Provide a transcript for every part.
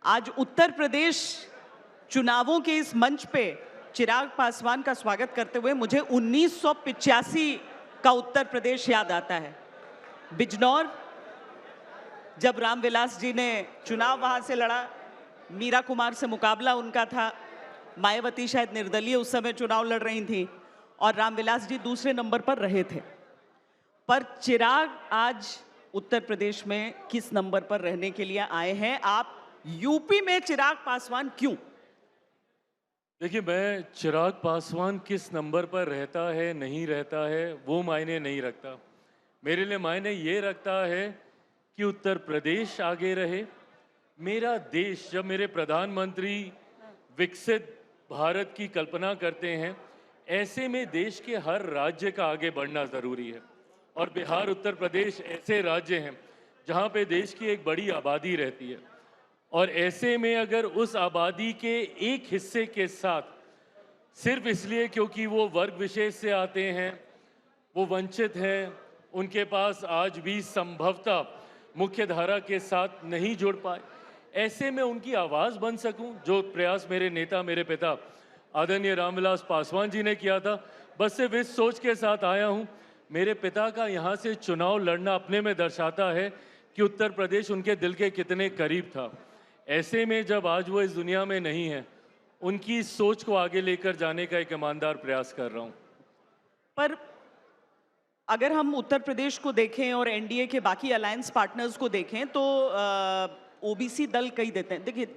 आज उत्तर प्रदेश चुनावों के इस मंच पे चिराग पासवान का स्वागत करते हुए मुझे 1985 का उत्तर प्रदेश याद आता है। बिजनौर, जब रामविलास जी ने चुनाव वहां से लड़ा, मीरा कुमार से मुकाबला उनका था, मायावती शायद निर्दलीय उस समय चुनाव लड़ रही थी और रामविलास जी दूसरे नंबर पर रहे थे। पर चिराग आज उत्तर प्रदेश में किस नंबर पर रहने के लिए आए हैं? आप यूपी में चिराग पासवान क्यों? देखिए, मैं चिराग पासवान किस नंबर पर रहता है नहीं रहता है वो मायने नहीं रखता। मेरे लिए मायने ये रखता है कि उत्तर प्रदेश आगे रहे। मेरा देश, जब मेरे प्रधानमंत्री विकसित भारत की कल्पना करते हैं, ऐसे में देश के हर राज्य का आगे बढ़ना ज़रूरी है। और बिहार, उत्तर प्रदेश ऐसे राज्य हैं जहाँ पे देश की एक बड़ी आबादी रहती है, और ऐसे में अगर उस आबादी के एक हिस्से के साथ सिर्फ इसलिए क्योंकि वो वर्ग विशेष से आते हैं, वो वंचित हैं, उनके पास आज भी संभवतः मुख्य धारा के साथ नहीं जुड़ पाए, ऐसे में उनकी आवाज़ बन सकूं, जो प्रयास मेरे नेता, मेरे पिता आदरणीय रामविलास पासवान जी ने किया था, बस सिर्फ इस सोच के साथ आया हूं। मेरे पिता का यहाँ से चुनाव लड़ना अपने में दर्शाता है कि उत्तर प्रदेश उनके दिल के कितने करीब था। ऐसे में जब आज वो इस दुनिया में नहीं है, उनकी सोच को आगे लेकर जाने का एक ईमानदार प्रयास कर रहा हूं। पर अगर हम उत्तर प्रदेश को देखें और एनडीए के बाकी अलायंस पार्टनर्स को देखें तो ओबीसी दल कई देते हैं। देखिए,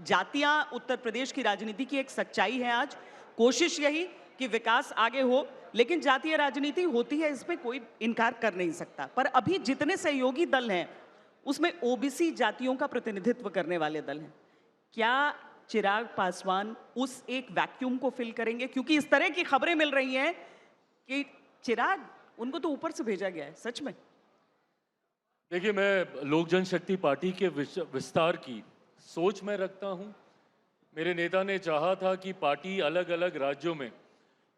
जातियां उत्तर प्रदेश की राजनीति की एक सच्चाई है। आज कोशिश यही कि विकास आगे हो, लेकिन जातीय राजनीति होती है, इसमें कोई इनकार कर नहीं सकता। पर अभी जितने सहयोगी दल हैं उसमें ओबीसी जातियों का प्रतिनिधित्व करने वाले दल हैं। क्या चिराग पासवान उस एक वैक्यूम को फिल करेंगे? क्योंकि इस तरह की खबरें मिल रही हैं कि चिराग, उनको तो ऊपर से भेजा गया है। सच में? देखिए, मैं लोक जनशक्ति पार्टी के विस्तार की सोच में रखता हूं। मेरे नेता ने चाहा था कि पार्टी अलग अलग राज्यों में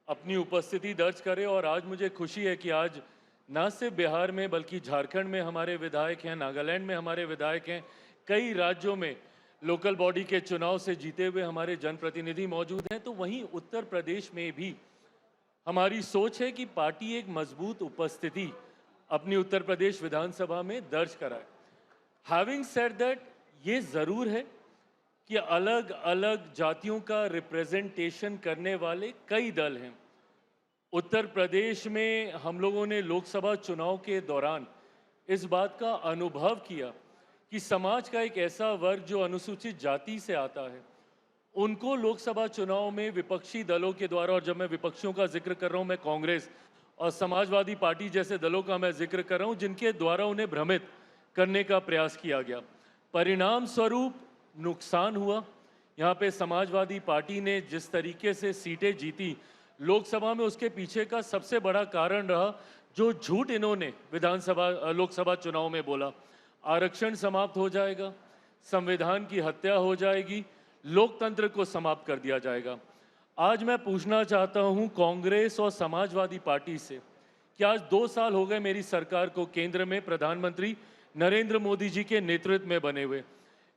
अपनी उपस्थिति दर्ज करे, और आज मुझे खुशी है कि आज न सिर्फ बिहार में बल्कि झारखंड में हमारे विधायक हैं, नागालैंड में हमारे विधायक हैं, कई राज्यों में लोकल बॉडी के चुनाव से जीते हुए हमारे जनप्रतिनिधि मौजूद हैं। तो वहीं उत्तर प्रदेश में भी हमारी सोच है कि पार्टी एक मजबूत उपस्थिति अपनी उत्तर प्रदेश विधानसभा में दर्ज कराए। हैविंग सेड दैट, ये ज़रूर है कि अलग अलग जातियों का रिप्रेजेंटेशन करने वाले कई दल हैं। उत्तर प्रदेश में हम लोगों ने लोकसभा चुनाव के दौरान इस बात का अनुभव किया कि समाज का एक ऐसा वर्ग जो अनुसूचित जाति से आता है, उनको लोकसभा चुनाव में विपक्षी दलों के द्वारा, और जब मैं विपक्षियों का जिक्र कर रहा हूं, मैं कांग्रेस और समाजवादी पार्टी जैसे दलों का मैं जिक्र कर रहा हूं, जिनके द्वारा उन्हें भ्रमित करने का प्रयास किया गया। परिणाम स्वरूप नुकसान हुआ। यहाँ पे समाजवादी पार्टी ने जिस तरीके से सीटें जीती लोकसभा में, उसके पीछे का सबसे बड़ा कारण रहा जो झूठ इन्होंने लोकसभा चुनाव में बोला। आरक्षण समाप्त हो जाएगा, संविधान की हत्या हो जाएगी, लोकतंत्र को समाप्त कर दिया जाएगा। आज मैं पूछना चाहता हूं कांग्रेस और समाजवादी पार्टी से कि आज 2 साल हो गए मेरी सरकार को केंद्र में प्रधानमंत्री नरेंद्र मोदी जी के नेतृत्व में बने हुए।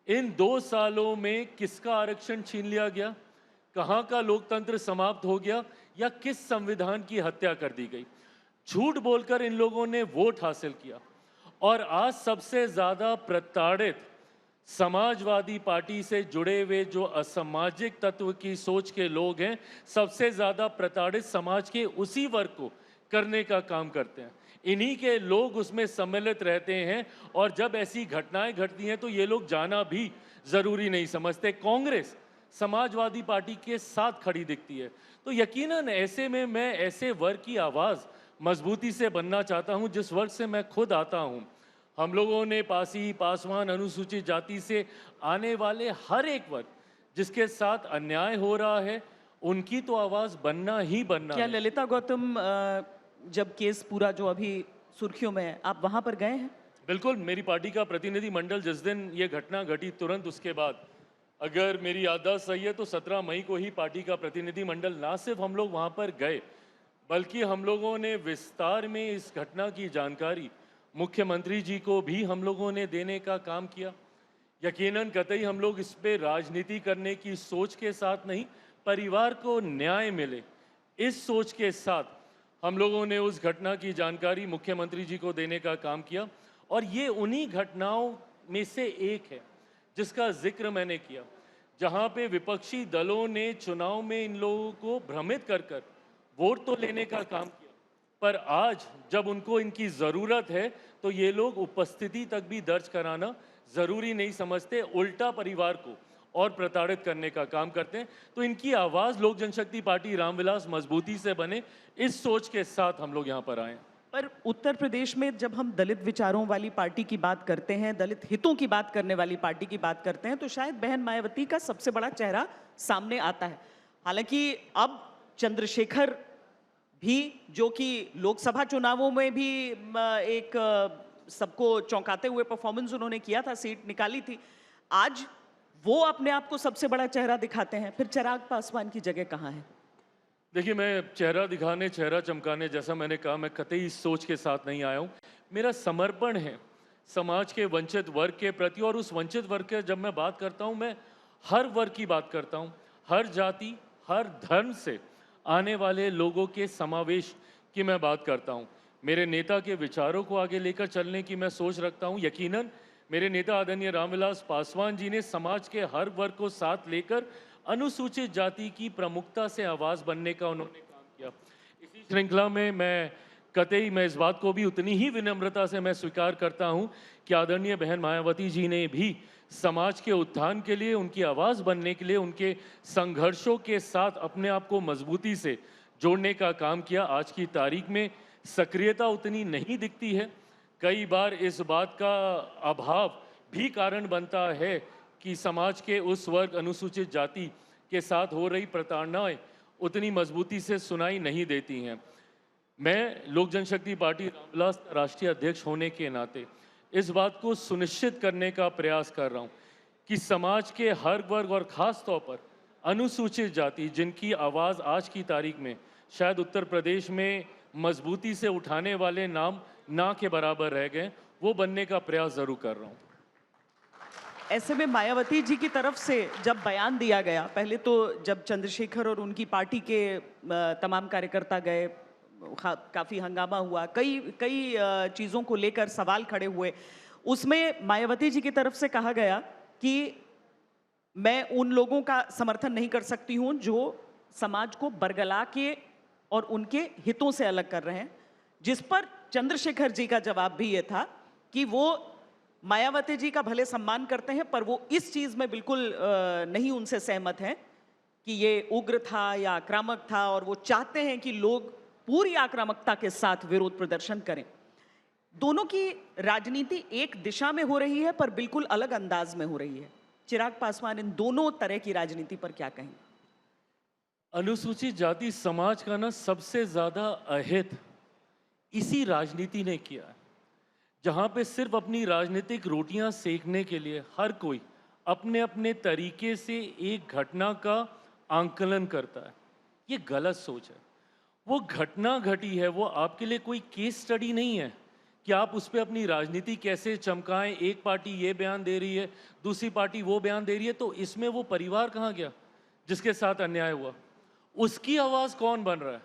इन 2 सालों में किसका आरक्षण छीन लिया गया? कहाँ का लोकतंत्र समाप्त हो गया? या किस संविधान की हत्या कर दी गई? झूठ बोलकर इन लोगों ने वोट हासिल किया, और आज सबसे ज्यादा प्रताड़ित समाजवादी पार्टी से जुड़े हुए जो असामाजिक तत्व की सोच के लोग हैं, सबसे ज्यादा प्रताड़ित समाज के उसी वर्ग को करने का काम करते हैं। इन्हीं के लोग उसमें सम्मिलित रहते हैं, और जब ऐसी घटनाएं घटती हैं तो ये लोग जाना भी जरूरी नहीं समझते। कांग्रेस समाजवादी पार्टी के साथ खड़ी दिखती है। तो यकीनन ऐसे में मैं ऐसे वर्ग की आवाज़ मजबूती से बनना चाहता हूं जिस वर्ग से मैं खुद आता हूं। हम लोगों ने पासी, पासवान, अनुसूचित जाति से आने वाले हर एक वर्ग जिसके साथ अन्याय हो रहा है, उनकी तो आवाज़ बनना ही बनना क्या है। ललिता गौतम, जब केस पूरा जो अभी सुर्खियों में है, आप वहां पर गए हैं? बिल्कुल, मेरी पार्टी का प्रतिनिधि मंडल जिस दिन ये घटना घटी तुरंत उसके बाद, अगर मेरी याददाश्त सही है तो 17 मई को ही पार्टी का प्रतिनिधि मंडल, ना सिर्फ हम लोग वहाँ पर गए, बल्कि हम लोगों ने विस्तार में इस घटना की जानकारी मुख्यमंत्री जी को भी हम लोगों ने देने का काम किया। यकीनन कतई हम लोग इस पे राजनीति करने की सोच के साथ नहीं, परिवार को न्याय मिले इस सोच के साथ हम लोगों ने उस घटना की जानकारी मुख्यमंत्री जी को देने का काम किया। और ये उन्हीं घटनाओं में से एक है जिसका जिक्र मैंने किया, जहां पे विपक्षी दलों ने चुनाव में इन लोगों को भ्रमित कर कर वोट तो लेने का काम किया, पर आज जब उनको इनकी ज़रूरत है तो ये लोग उपस्थिति तक भी दर्ज कराना ज़रूरी नहीं समझते, उल्टा परिवार को और प्रताड़ित करने का काम करते हैं। तो इनकी आवाज़ लोक जनशक्ति पार्टी रामविलास मजबूती से बने, इस सोच के साथ हम लोग यहाँ पर आए हैं। पर उत्तर प्रदेश में जब हम दलित विचारों वाली पार्टी की बात करते हैं, दलित हितों की बात करने वाली पार्टी की बात करते हैं, तो शायद बहन मायावती का सबसे बड़ा चेहरा सामने आता है। हालांकि अब चंद्रशेखर भी, जो कि लोकसभा चुनावों में भी एक सबको चौंकाते हुए परफॉर्मेंस उन्होंने किया था, सीट निकाली थी, आज वो अपने आप को सबसे बड़ा चेहरा दिखाते हैं। फिर चिराग पासवान की जगह कहाँ है? देखिए, मैं चेहरा दिखाने, चेहरा चमकाने, जैसा मैंने कहा, मैं कतई इस सोच के साथ नहीं आया हूँ। मेरा समर्पण है समाज के वंचित वर्ग के प्रति, और उस वंचित वर्ग के जब मैं बात करता हूँ, मैं हर वर्ग की बात करता हूँ, हर जाति, हर धर्म से आने वाले लोगों के समावेश की मैं बात करता हूँ। मेरे नेता के विचारों को आगे लेकर चलने की मैं सोच रखता हूँ। यकीनन मेरे नेता आदरणीय रामविलास पासवान जी ने समाज के हर वर्ग को साथ लेकर अनुसूचित जाति की प्रमुखता से आवाज़ बनने का उन्होंने काम किया। इसी श्रृंखला में मैं इस बात को भी उतनी ही विनम्रता से मैं स्वीकार करता हूं कि आदरणीय बहन मायावती जी ने भी समाज के उत्थान के लिए, उनकी आवाज़ बनने के लिए, उनके संघर्षों के साथ अपने आप को मजबूती से जोड़ने का काम किया। आज की तारीख में सक्रियता उतनी नहीं दिखती है, कई बार इस बात का अभाव भी कारण बनता है कि समाज के उस वर्ग, अनुसूचित जाति के साथ हो रही प्रताड़नाएं उतनी मजबूती से सुनाई नहीं देती हैं। मैं लोक जनशक्ति पार्टी रामविलास राष्ट्रीय अध्यक्ष होने के नाते इस बात को सुनिश्चित करने का प्रयास कर रहा हूं कि समाज के हर वर्ग और ख़ास तौर पर अनुसूचित जाति, जिनकी आवाज़ आज की तारीख में शायद उत्तर प्रदेश में मजबूती से उठाने वाले नाम ना के बराबर रह गए, वो बनने का प्रयास ज़रूर कर रहा हूँ। ऐसे में मायावती जी की तरफ से जब बयान दिया गया, पहले तो जब चंद्रशेखर और उनकी पार्टी के तमाम कार्यकर्ता गए, काफ़ी हंगामा हुआ, कई कई चीज़ों को लेकर सवाल खड़े हुए। उसमें मायावती जी की तरफ से कहा गया कि मैं उन लोगों का समर्थन नहीं कर सकती हूं जो समाज को बरगला के और उनके हितों से अलग कर रहे हैं, जिस पर चंद्रशेखर जी का जवाब भी ये था कि वो मायावती जी का भले सम्मान करते हैं, पर वो इस चीज़ में बिल्कुल नहीं उनसे सहमत हैं कि ये उग्र था या आक्रामक था, और वो चाहते हैं कि लोग पूरी आक्रामकता के साथ विरोध प्रदर्शन करें। दोनों की राजनीति एक दिशा में हो रही है, पर बिल्कुल अलग अंदाज में हो रही है। चिराग पासवान इन दोनों तरह की राजनीति पर क्या कहेंगे? अनुसूचित जाति समाज का ना सबसे ज़्यादा अहित इसी राजनीति ने किया है, जहाँ पे सिर्फ अपनी राजनीतिक रोटियां सेकने के लिए हर कोई अपने अपने तरीके से एक घटना का आंकलन करता है। ये गलत सोच है। वो घटना घटी है, वो आपके लिए कोई केस स्टडी नहीं है कि आप उस पर अपनी राजनीति कैसे चमकाएं। एक पार्टी ये बयान दे रही है, दूसरी पार्टी वो बयान दे रही है, तो इसमें वो परिवार कहाँ गया जिसके साथ अन्याय हुआ? उसकी आवाज़ कौन बन रहा है?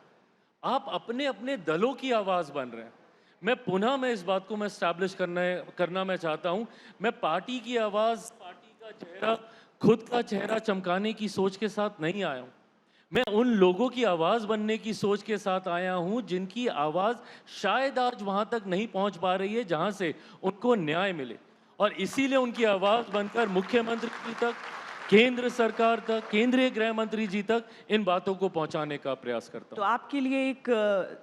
आप अपने अपने दलों की आवाज़ बन रहे हैं। मैं इस बात को मैं एस्टैब्लिश करना मैं चाहता हूं, मैं पार्टी की आवाज़, पार्टी का चेहरा, खुद का चेहरा चमकाने की सोच के साथ नहीं आया हूं। मैं उन लोगों की आवाज़ बनने की सोच के साथ आया हूं जिनकी आवाज़ शायद आज वहां तक नहीं पहुंच पा रही है जहां से उनको न्याय मिले, और इसीलिए उनकी आवाज़ बनकर मुख्यमंत्री जी तक, केंद्र सरकार तक, केंद्रीय गृह मंत्री जी तक इन बातों को पहुंचाने का प्रयास करता तो हूं। आपके लिए एक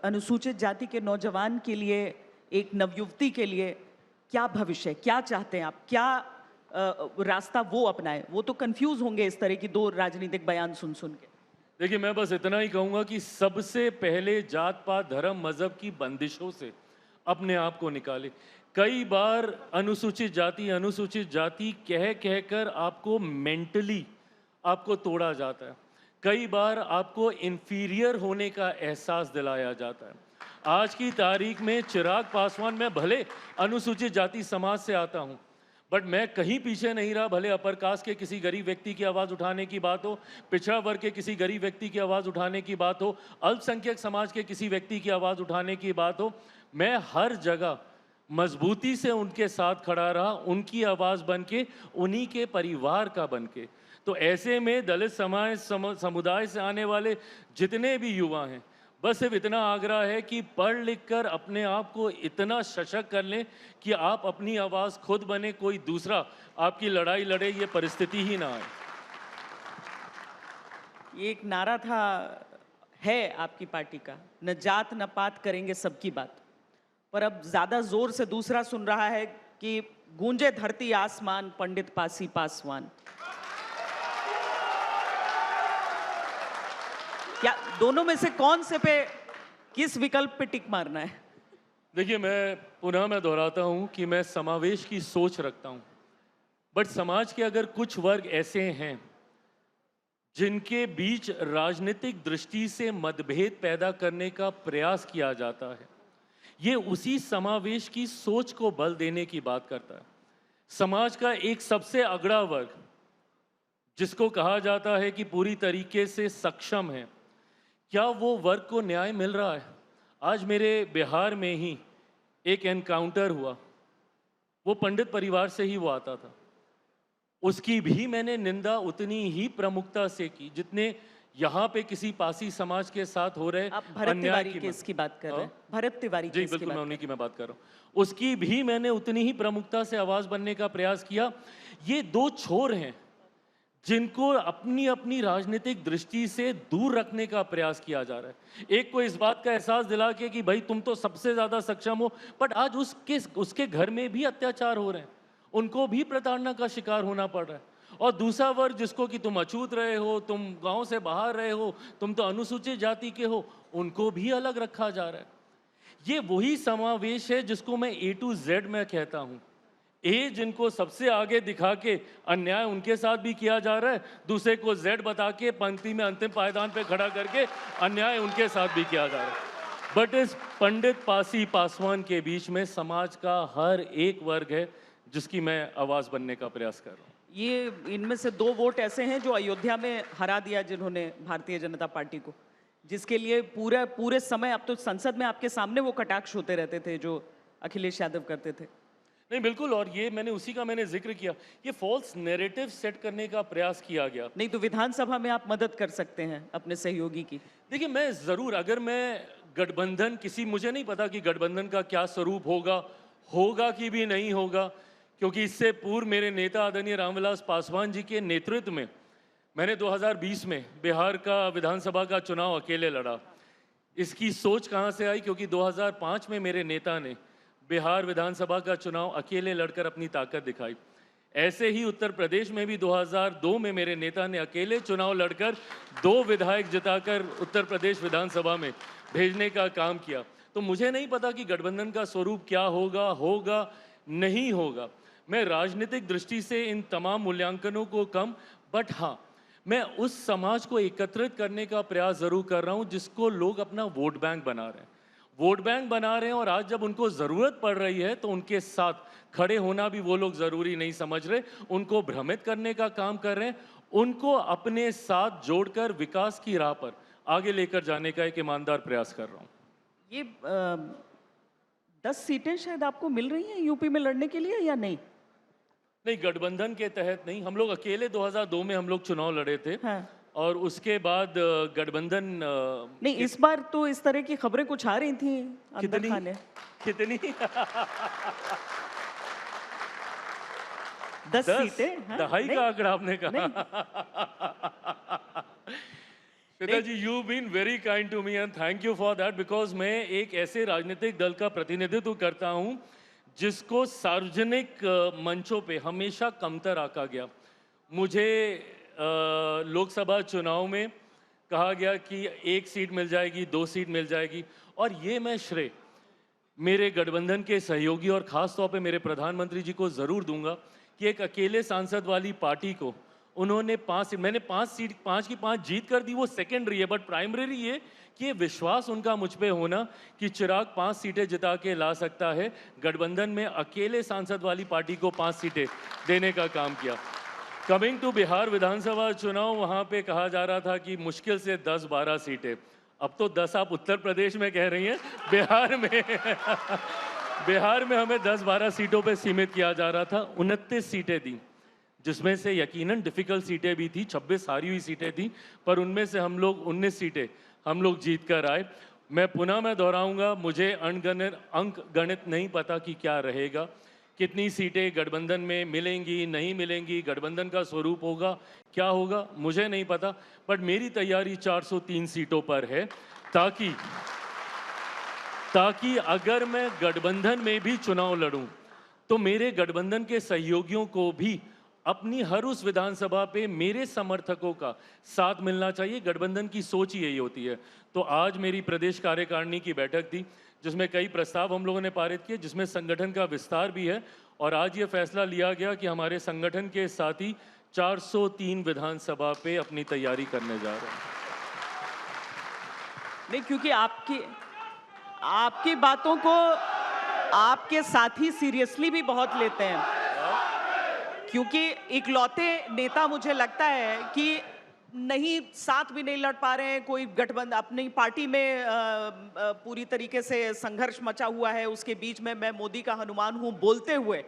अनुसूचित जाति के नौजवान के लिए, एक नवयुवती के लिए क्या भविष्य है? क्या चाहते हैं आप? क्या रास्ता वो अपनाए? वो तो कंफ्यूज होंगे इस तरह की दो राजनीतिक बयान सुन सुन के। देखिए, मैं बस इतना ही कहूँगा कि सबसे पहले जात पात धर्म मज़हब की बंदिशों से अपने आप को निकाले। कई बार अनुसूचित जाति कह कहकर आपको मेंटली आपको तोड़ा जाता है। कई बार आपको इन्फीरियर होने का एहसास दिलाया जाता है। आज की तारीख में चिराग पासवान, मैं भले अनुसूचित जाति समाज से आता हूँ, बट मैं कहीं पीछे नहीं रहा, भले अपर कास्ट के किसी गरीब व्यक्ति की आवाज़ उठाने की बात हो, पिछड़ा वर्ग के किसी गरीब व्यक्ति की आवाज़ उठाने की बात हो, अल्पसंख्यक समाज के किसी व्यक्ति की आवाज़ उठाने की बात हो, मैं हर जगह मजबूती से उनके साथ खड़ा रहा, उनकी आवाज़ बन के, उन्हीं के परिवार का बन के। तो ऐसे में दलित समुदाय से आने वाले जितने भी युवा हैं, बस सिर्फ इतना आग्रह है कि पढ़ लिख कर अपने आप को इतना सशक्त कर लें कि आप अपनी आवाज़ खुद बने, कोई दूसरा आपकी लड़ाई लड़े, ये परिस्थिति ही ना आए। ये एक नारा था, है आपकी पार्टी का, न जात न पात करेंगे सबकी बात। पर अब ज्यादा जोर से दूसरा सुन रहा है कि गूंजे धरती आसमान, पंडित पासी पासवान। क्या दोनों में से कौन से पे, किस विकल्प पे टिक मारना है? देखिए, मैं दोहराता हूं कि मैं समावेश की सोच रखता हूं, बट समाज के अगर कुछ वर्ग ऐसे हैं जिनके बीच राजनीतिक दृष्टि से मतभेद पैदा करने का प्रयास किया जाता है, ये उसी समावेश की सोच को बल देने की बात करता है। समाज का एक सबसे अगड़ा वर्ग, जिसको कहा जाता है कि पूरी तरीके से सक्षम है, क्या वो वर्ग को न्याय मिल रहा है? आज मेरे बिहार में ही एक एनकाउंटर हुआ, वो पंडित परिवार से ही वो आता था। उसकी भी मैंने निंदा उतनी ही प्रमुखता से की जितने यहाँ पे किसी पासी समाज के साथ हो रहे आप भरत अन्याय तिवारी की केस की बात कर रहे हैं? भरत तिवारी जी केस की बिल्कुल, बात मैं उन्हीं की मैं बात कर रहा हूँ। उसकी भी मैंने उतनी ही प्रमुखता से आवाज़ बनने का प्रयास किया। ये दो छोर हैं जिनको अपनी अपनी राजनीतिक दृष्टि से दूर रखने का प्रयास किया जा रहा है। एक को इस बात का एहसास दिला के कि भाई तुम तो सबसे ज़्यादा सक्षम हो, बट आज उसके घर में भी अत्याचार हो रहे हैं, उनको भी प्रताड़ना का शिकार होना पड़ रहा है। और दूसरा वर्ग जिसको कि तुम अछूत रहे हो, तुम गांव से बाहर रहे हो, तुम तो अनुसूचित जाति के हो, उनको भी अलग रखा जा रहा है। ये वही समावेश है जिसको मैं A to Z में कहता हूँ। ए जिनको सबसे आगे दिखा के अन्याय उनके साथ भी किया जा रहा है, दूसरे को Z बता के पंक्ति में अंतिम पायदान पे खड़ा करके अन्याय उनके साथ भी किया जा रहा है। बट इस पंडित पासी पासवान के बीच में समाज का हर एक वर्ग है जिसकी मैं आवाज़ बनने का प्रयास कर रहा हूँ। ये इनमें से 2 वोट ऐसे हैं जो अयोध्या में हरा दिया जिन्होंने भारतीय जनता पार्टी को, जिसके लिए पूरे समय, अब तो संसद में आपके सामने वो कटाक्ष होते रहते थे जो अखिलेश यादव करते थे। नहीं बिल्कुल, और ये उसी का मैंने जिक्र किया, ये फॉल्स नैरेटिव सेट करने का प्रयास किया गया। नहीं तो विधानसभा में आप मदद कर सकते हैं अपने सहयोगी की। देखिए, मैं ज़रूर, अगर मैं गठबंधन मुझे नहीं पता कि गठबंधन का क्या स्वरूप होगा कि भी नहीं होगा, क्योंकि इससे पूर्व मेरे नेता आदरणीय रामविलास पासवान जी के नेतृत्व में मैंने 2020 में बिहार का विधानसभा का चुनाव अकेले लड़ा। इसकी सोच कहाँ से आई? क्योंकि 2005 में मेरे नेता ने बिहार विधानसभा का चुनाव अकेले लड़कर अपनी ताकत दिखाई। ऐसे ही उत्तर प्रदेश में भी 2002 में मेरे नेता ने अकेले चुनाव लड़कर 2 विधायक जिताकर उत्तर प्रदेश विधानसभा में भेजने का काम किया। तो मुझे नहीं पता कि गठबंधन का स्वरूप क्या होगा नहीं होगा। मैं राजनीतिक दृष्टि से इन तमाम मूल्यांकनों को कम, बट हाँ, मैं उस समाज को एकत्रित करने का प्रयास जरूर कर रहा हूँ जिसको लोग अपना वोट बैंक बना रहे हैं, और आज जब उनको ज़रूरत पड़ रही है तो उनके साथ खड़े होना भी वो लोग ज़रूरी नहीं समझ रहे, उनको भ्रमित करने का काम कर रहे हैं। उनको अपने साथ जोड़कर विकास की राह पर आगे लेकर जाने का एक ईमानदार प्रयास कर रहा हूँ। ये 10 सीटें शायद आपको मिल रही हैं यूपी में लड़ने के लिए या नहीं? नहीं, गठबंधन के तहत नहीं, हम लोग अकेले 2002 में हम लोग चुनाव लड़े थे। हाँ। और उसके बाद गठबंधन नहीं, इस बार तो इस तरह की खबरें कुछ आ रही थी अंदर खाने। कितनी 10 सीटें, हाँ? दहाई का आंकड़ा आपने कहा। Shweta ji, you been very kind to me and thank you for that, because मैं एक ऐसे राजनीतिक दल का प्रतिनिधित्व करता हूं जिसको सार्वजनिक मंचों पे हमेशा कमतर आका गया। मुझे लोकसभा चुनाव में कहा गया कि 1 सीट मिल जाएगी, 2 सीट मिल जाएगी, और ये मैं श्रेय मेरे गठबंधन के सहयोगी और ख़ास तौर पे मेरे प्रधानमंत्री जी को ज़रूर दूंगा कि एक अकेले सांसद वाली पार्टी को उन्होंने 5 सीट, मैंने 5 सीट, 5 की 5 जीत कर दी, वो सेकेंडरी है, बट प्राइमरी ये कि ये विश्वास उनका मुझ पे होना कि चिराग 5 सीटें जिता के ला सकता है। गठबंधन में अकेले सांसद वाली पार्टी को 5 सीटें देने का काम किया। कमिंग टू बिहार विधानसभा चुनाव, वहाँ पे कहा जा रहा था कि मुश्किल से 10-12 सीटें। अब तो 10 आप उत्तर प्रदेश में कह रही हैं, बिहार में बिहार में हमें 10-12 सीटों पे सीमित किया जा रहा था। 29 सीटें दी, जिसमें से यकीनन डिफिकल्ट सीटें भी थी, 26 हारी हुई सीटें थी, पर उनमें से हम लोग 19 सीटें हम लोग जीत कर आए। मैं दोहराऊंगा, मुझे अंक गणित नहीं पता कि क्या रहेगा, कितनी सीटें गठबंधन में मिलेंगी, नहीं मिलेंगी, गठबंधन का स्वरूप होगा, क्या होगा, मुझे नहीं पता। बट मेरी तैयारी 403 सीटों पर है, ताकि अगर मैं गठबंधन में भी चुनाव लड़ूं तो मेरे गठबंधन के सहयोगियों को भी अपनी हर उस विधानसभा पे मेरे समर्थकों का साथ मिलना चाहिए। गठबंधन की सोच ही यही होती है। तो आज मेरी प्रदेश कार्यकारिणी की बैठक थी, जिसमें कई प्रस्ताव हम लोगों ने पारित किए, जिसमें संगठन का विस्तार भी है। और आज ये फैसला लिया गया कि हमारे संगठन के साथी 403 विधानसभा पे अपनी तैयारी करने जा रहे हैं। नहीं, क्योंकि आपकी बातों को आपके साथी सीरियसली भी बहुत लेते हैं, क्योंकि इकलौते नेता मुझे लगता है कि नहीं, साथ भी नहीं लड़ पा रहे हैं, कोई गठबंधन अपनी पार्टी में पूरी तरीके से संघर्ष मचा हुआ है, उसके बीच में मैं मोदी का हनुमान हूं बोलते हुए,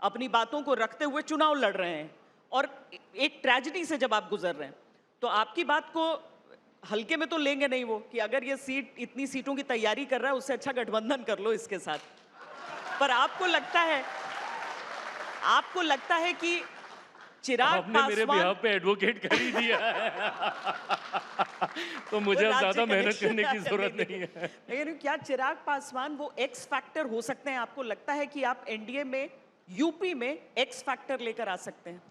अपनी बातों को रखते हुए चुनाव लड़ रहे हैं। और एक ट्रेजेडी से जब आप गुजर रहे हैं, तो आपकी बात को हल्के में तो लेंगे नहीं वो, कि अगर ये सीट, इतनी सीटों की तैयारी कर रहा है, उससे अच्छा गठबंधन कर लो इसके साथ। पर आपको लगता है कि चिराग आपने मेरे बिहाफ पे एडवोकेट कर ही दिया है तो मुझे अब ज्यादा मेहनत करने की जरूरत नहीं है। लेकिन क्या चिराग पासवान वो एक्स फैक्टर हो सकते हैं? आपको लगता है कि आप एनडीए में, यूपी में एक्स फैक्टर लेकर आ सकते हैं?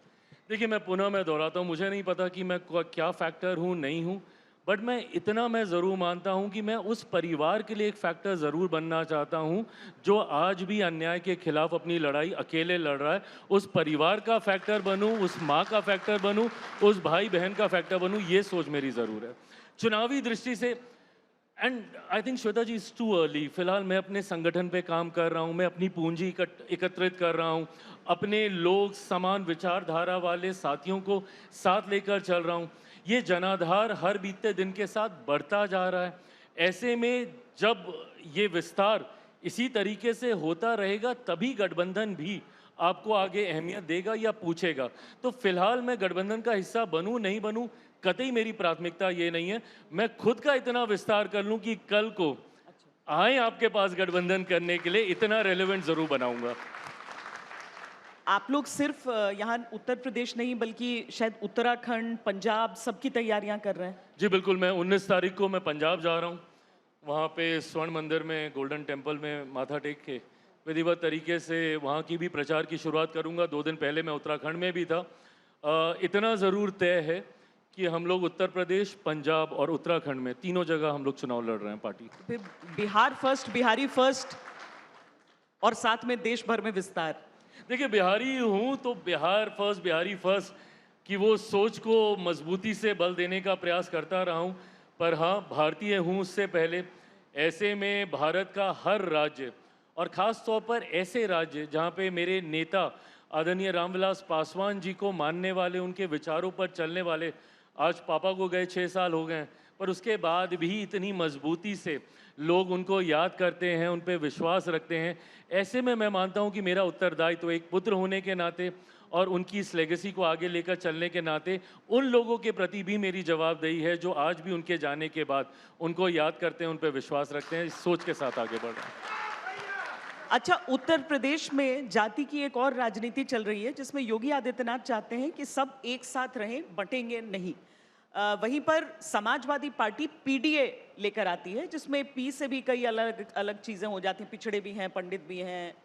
देखिए, मैं दोहराता हूँ, मुझे नहीं पता कि मैं क्या फैक्टर हूँ, नहीं हूँ, बट मैं ज़रूर मानता हूँ कि मैं उस परिवार के लिए एक फैक्टर ज़रूर बनना चाहता हूँ जो आज भी अन्याय के खिलाफ अपनी लड़ाई अकेले लड़ रहा है। उस परिवार का फैक्टर बनूँ, उस माँ का फैक्टर बनूँ, उस भाई बहन का फैक्टर बनूँ, ये सोच मेरी ज़रूर है। चुनावी दृष्टि से, and I think Shweta ji, it's too early. फिलहाल मैं अपने संगठन पे काम कर रहा हूँ, मैं अपनी पूंजी एकत्रित कर रहा हूँ, अपने लोग, समान विचारधारा वाले साथियों को साथ लेकर चल रहा हूँ। ये जनाधार हर बीतते दिन के साथ बढ़ता जा रहा है। ऐसे में जब ये विस्तार इसी तरीके से होता रहेगा, तभी गठबंधन भी आपको आगे अहमियत देगा या पूछेगा। तो फिलहाल मैं गठबंधन का हिस्सा बनूं नहीं बनूं, कतई मेरी प्राथमिकता ये नहीं है। मैं खुद का इतना विस्तार कर लूं कि कल को आए आपके पास गठबंधन करने के लिए, इतना रेलेवेंट जरूर बनाऊंगा। आप लोग सिर्फ यहाँ उत्तर प्रदेश नहीं, बल्कि शायद उत्तराखंड, पंजाब, सबकी तैयारियां कर रहे हैं? जी बिल्कुल, मैं 19 तारीख को मैं पंजाब जा रहा हूँ। वहाँ पे स्वर्ण मंदिर में, गोल्डन टेम्पल में माथा टेक के विधिवत तरीके से वहाँ की भी प्रचार की शुरुआत करूँगा। 2 दिन पहले मैं उत्तराखंड में भी था। इतना ज़रूर तय है कि हम लोग उत्तर प्रदेश, पंजाब और उत्तराखंड में तीनों जगह हम लोग चुनाव लड़ रहे हैं पार्टी। फिर बिहार फर्स्ट, बिहारी फर्स्ट, और साथ में देश भर में विस्तार। देखिए, बिहारी हूँ तो बिहार फर्स्ट, बिहारी फर्स्ट की वो सोच को मजबूती से बल देने का प्रयास करता रहा हूँ। पर हाँ, भारतीय हूँ उससे पहले। ऐसे में भारत का हर राज्य, और ख़ास तौर पर ऐसे राज्य जहाँ पे मेरे नेता आदरणीय रामविलास पासवान जी को मानने वाले, उनके विचारों पर चलने वाले, आज पापा को गए 6 साल हो गए, पर उसके बाद भी इतनी मजबूती से लोग उनको याद करते हैं, उन पे विश्वास रखते हैं। ऐसे में मैं मानता हूं कि मेरा उत्तरदायित्व एक पुत्र होने के नाते और उनकी इस लेगेसी को आगे लेकर चलने के नाते उन लोगों के प्रति भी मेरी जवाबदेही है जो आज भी उनके जाने के बाद उनको याद करते हैं, उन पे विश्वास रखते हैं। इस सोच के साथ आगे बढ़ रहे हैं। अच्छा, उत्तर प्रदेश में जाति की एक और राजनीति चल रही है, जिसमें योगी आदित्यनाथ चाहते हैं कि सब एक साथ रहें, बटेंगे नहीं। वहीं पर समाजवादी पार्टी पीडीए लेकर आती है, जिसमें पी से भी कई अलग अलग चीज़ें हो जाती हैं। पिछड़े भी हैं, पंडित भी हैं,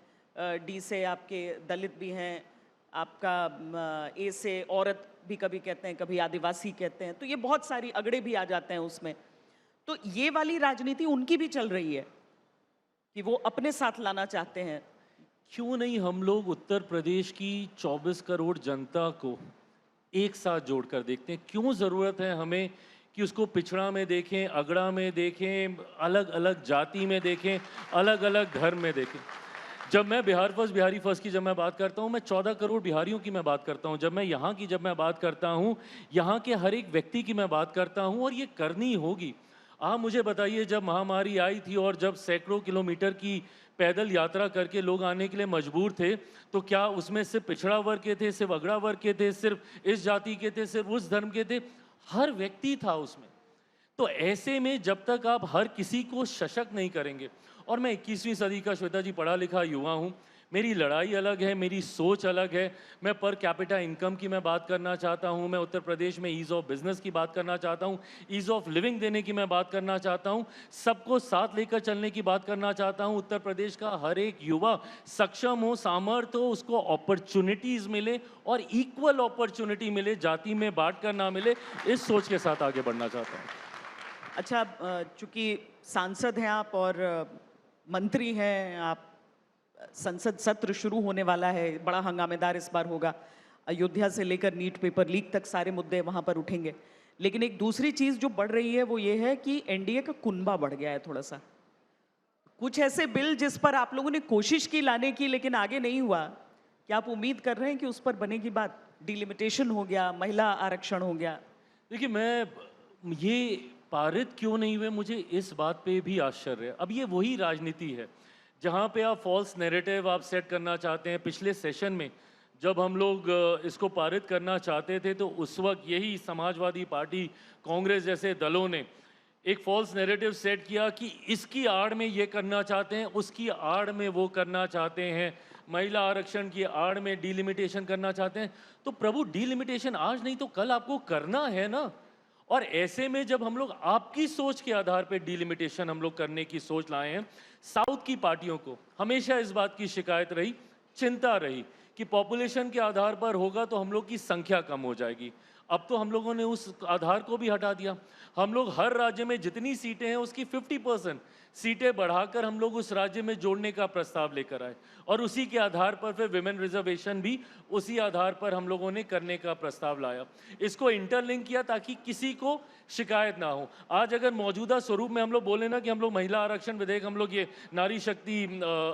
डी से आपके दलित भी हैं, आपका ए से औरत भी कभी कहते हैं, कभी आदिवासी कहते हैं। तो ये बहुत सारी अगड़े भी आ जाते हैं उसमें। तो ये वाली राजनीति उनकी भी चल रही है कि वो अपने साथ लाना चाहते हैं। क्यों नहीं हम लोग उत्तर प्रदेश की 24 करोड़ जनता को एक साथ जोड़कर देखते हैं। क्यों ज़रूरत है हमें कि उसको पिछड़ा में देखें, अगड़ा में देखें, अलग-अलग जाति में देखें, अलग-अलग धर्म में देखें। जब मैं बिहार फर्स्ट, बिहारी फर्स्ट की जब मैं बात करता हूँ, मैं 14 करोड़ बिहारियों की मैं बात करता हूँ। जब मैं यहाँ की जब मैं बात करता हूँ, यहाँ के हर एक व्यक्ति की मैं बात करता हूँ और ये करनी होगी। आप मुझे बताइए, जब महामारी आई थी और जब सैकड़ों किलोमीटर की पैदल यात्रा करके लोग आने के लिए मजबूर थे, तो क्या उसमें सिर्फ पिछड़ा वर्ग के थे, सिर्फ अगड़ा वर्ग के थे, सिर्फ इस जाति के थे, सिर्फ उस धर्म के थे? हर व्यक्ति था उसमें। तो ऐसे में जब तक आप हर किसी को सशक्त नहीं करेंगे, और मैं 21वीं सदी का, श्वेता जी, पढ़ा लिखा युवा हूँ, मेरी लड़ाई अलग है, मेरी सोच अलग है। मैं पर कैपिटा इनकम की मैं बात करना चाहता हूँ, मैं उत्तर प्रदेश में ईज़ ऑफ बिजनेस की बात करना चाहता हूँ, ईज़ ऑफ लिविंग देने की मैं बात करना चाहता हूँ, सबको साथ लेकर चलने की बात करना चाहता हूँ। उत्तर प्रदेश का हर एक युवा सक्षम हो, सामर्थ्य हो, उसको अपॉर्चुनिटीज़ मिले और इक्वल अपॉर्चुनिटी मिले, जाति में बांट कर ना मिले। इस सोच के साथ आगे बढ़ना चाहता हूँ। अच्छा, चूंकि सांसद हैं आप और मंत्री हैं आप, संसद सत्र शुरू होने वाला है, बड़ा हंगामेदार इस बार होगा। अयोध्या से लेकर नीट पेपर लीक तक सारे मुद्दे वहां पर उठेंगे। लेकिन एक दूसरी चीज जो बढ़ रही है वो ये है कि एनडीए का कुनबा बढ़ गया है थोड़ा सा। कुछ ऐसे बिल जिस पर आप लोगों ने कोशिश की लाने की लेकिन आगे नहीं हुआ, क्या आप उम्मीद कर रहे हैं कि उस पर बनेगी बात? डिलिमिटेशन हो गया, महिला आरक्षण हो गया। देखिए, मैं ये पारित क्यों नहीं हुए, मुझे इस बात पे भी आश्चर्य है। अब ये वही राजनीति है जहाँ पे आप फॉल्स नैरेटिव आप सेट करना चाहते हैं। पिछले सेशन में जब हम लोग इसको पारित करना चाहते थे, तो उस वक्त यही समाजवादी पार्टी, कांग्रेस जैसे दलों ने एक फॉल्स नैरेटिव सेट किया कि इसकी आड़ में ये करना चाहते हैं, उसकी आड़ में वो करना चाहते हैं, महिला आरक्षण की आड़ में डिलिमिटेशन करना चाहते हैं। तो प्रभु, डिलिमिटेशन आज नहीं तो कल आपको करना है ना। और ऐसे में जब हम लोग आपकी सोच के आधार पे डिलिमिटेशन हम लोग करने की सोच लाए हैं, साउथ की पार्टियों को हमेशा इस बात की शिकायत रही, चिंता रही कि पॉपुलेशन के आधार पर होगा तो हम लोग की संख्या कम हो जाएगी। अब तो हम लोगों ने उस आधार को भी हटा दिया। हम लोग हर राज्य में जितनी सीटें हैं उसकी 50% सीटें बढ़ाकर हम लोग उस राज्य में जोड़ने का प्रस्ताव लेकर आए, और उसी के आधार पर फिर विमेन रिजर्वेशन भी उसी आधार पर हम लोगों ने करने का प्रस्ताव लाया। इसको इंटरलिंक किया ताकि किसी को शिकायत ना हो। आज अगर मौजूदा स्वरूप में हम लोग बोले ना कि हम लोग महिला आरक्षण विधेयक, हम लोग ये नारी शक्ति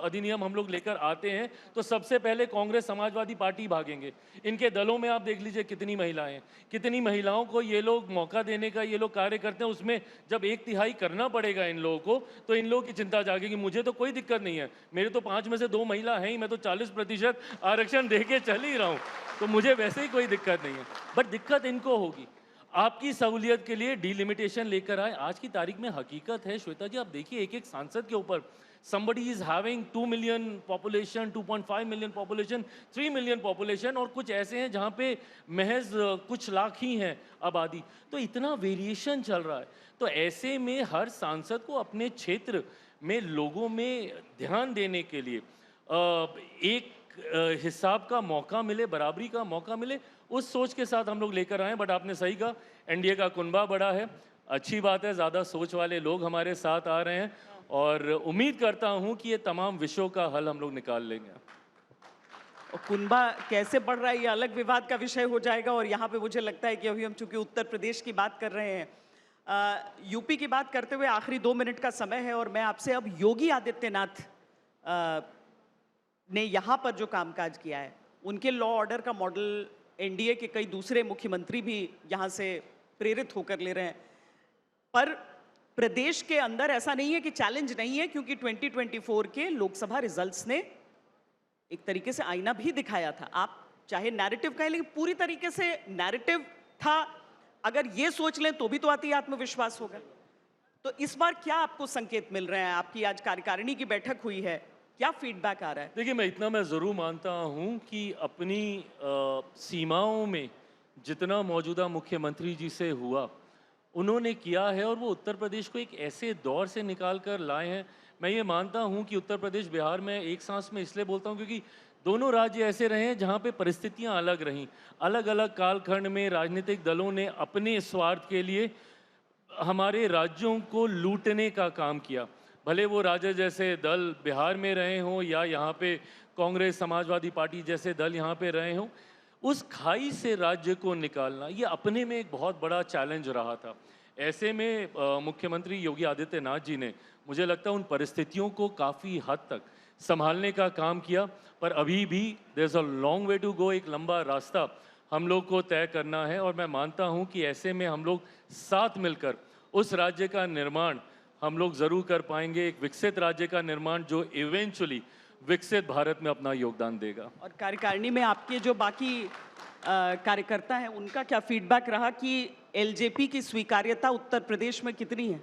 अधिनियम हम लोग लेकर आते हैं, तो सबसे पहले कांग्रेस, समाजवादी पार्टी भागेंगे। इनके दलों में आप देख लीजिए कितनी महिलाएं हैं, कितनी महिलाओं को ये लोग मौका देने का ये लोग कार्य करते हैं। उसमें जब 1/3 करना पड़ेगा इन लोगों को, तो इन लोगों की चिंता जागेगी। मुझे तो कोई दिक्कत नहीं है, मेरे तो 5 में से 2 महिला हैं ही, मैं तो 40% आरक्षण दे के चल ही रहा हूं, तो मुझे वैसे ही कोई दिक्कत नहीं है। बट दिक्कत इनको होगी। आपकी सहूलियत के लिए डिलिमिटेशन लेकर आए। आज की तारीख में हकीकत है, श्वेता जी, आप देखिए एक एक सांसद के ऊपर somebody is having 2 million population, 2.5 million population, 3 million population, और कुछ ऐसे हैं जहाँ पे महज कुछ लाख ही हैं आबादी। तो इतना वेरिएशन चल रहा है। तो ऐसे में हर सांसद को अपने क्षेत्र में लोगों में ध्यान देने के लिए एक हिसाब का मौका मिले, बराबरी का मौका मिले, उस सोच के साथ हम लोग लेकर आए। बट आपने सही कहा, एनडीए का कुनबा बड़ा है, अच्छी बात है, ज़्यादा सोच वाले लोग हमारे साथ आ रहे हैं, और उम्मीद करता हूं कि ये तमाम विषयों का हल हम लोग निकाल लेंगे। और कुनबा कैसे बढ़ रहा है ये अलग विवाद का विषय हो जाएगा। और यहाँ पे मुझे लगता है कि अभी हम चूंकि उत्तर प्रदेश की बात कर रहे हैं, यूपी की बात करते हुए आखिरी 2 मिनट का समय है, और मैं आपसे अब योगी आदित्यनाथ ने यहाँ पर जो कामकाज किया है, उनके लॉ ऑर्डर का मॉडल एनडीए के कई दूसरे मुख्यमंत्री भी यहाँ से प्रेरित होकर ले रहे हैं। पर प्रदेश के अंदर ऐसा नहीं है कि चैलेंज नहीं है, क्योंकि 2024 के लोकसभा रिजल्ट्स ने एक तरीके से आईना भी दिखाया था। आप चाहे नैरेटिव कहें, लेकिन पूरी तरीके से नैरेटिव था। अगर ये सोच लें तो भी तो आती आत्मविश्वास होगा। तो इस बार क्या आपको संकेत मिल रहे हैं? आपकी आज कार्यकारिणी की बैठक हुई है, क्या फीडबैक आ रहा है? देखिए, मैं इतना मैं ज़रूर मानता हूं कि अपनी सीमाओं में जितना मौजूदा मुख्यमंत्री जी से हुआ उन्होंने किया है, और वो उत्तर प्रदेश को एक ऐसे दौर से निकाल कर लाए हैं। मैं ये मानता हूं कि उत्तर प्रदेश, बिहार में एक सांस में इसलिए बोलता हूं क्योंकि दोनों राज्य ऐसे रहे हैं जहां पे परिस्थितियां अलग रहीं। अलग अलग कालखंड में राजनीतिक दलों ने अपने स्वार्थ के लिए हमारे राज्यों को लूटने का काम किया। भले वो राजद जैसे दल बिहार में रहे हों, या यहाँ पे कांग्रेस, समाजवादी पार्टी जैसे दल यहाँ पे रहे हों, उस खाई से राज्य को निकालना ये अपने में एक बहुत बड़ा चैलेंज रहा था। ऐसे में मुख्यमंत्री योगी आदित्यनाथ जी ने, मुझे लगता है, उन परिस्थितियों को काफ़ी हद तक संभालने का काम किया, पर अभी भी there is a long way to go, एक लंबा रास्ता हम लोग को तय करना है। और मैं मानता हूं कि ऐसे में हम लोग साथ मिलकर उस राज्य का निर्माण हम लोग ज़रूर कर पाएंगे, एक विकसित राज्य का निर्माण जो इवेंचुअली विकसित भारत में अपना योगदान देगा। और कार्यकारिणी में आपके जो बाकी कार्यकर्ता हैं उनका क्या फीडबैक रहा कि एलजेपी की स्वीकार्यता उत्तर प्रदेश में कितनी है?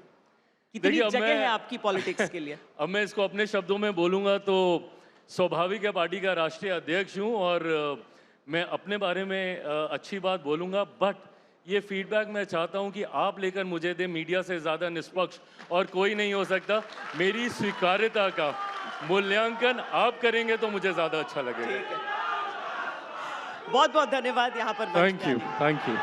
कितनी देखिए, अब जगह है मैं आपकी पॉलिटिक्स के लिए? अब मैं इसको अपने शब्दों में बोलूँगा तो स्वाभाविक है, पार्टी का राष्ट्रीय अध्यक्ष हूँ और मैं अपने बारे में अच्छी बात बोलूँगा, बट ये फीडबैक मैं चाहता हूँ कि आप लेकर मुझे दें। मीडिया से ज़्यादा निष्पक्ष और कोई नहीं हो सकता। मेरी स्वीकार्यता का मूल्यांकन आप करेंगे तो मुझे ज़्यादा अच्छा लगेगा। ठीक है। बहुत बहुत धन्यवाद यहाँ पर मंच पे थैंक यू, आने के लिए। Thank you.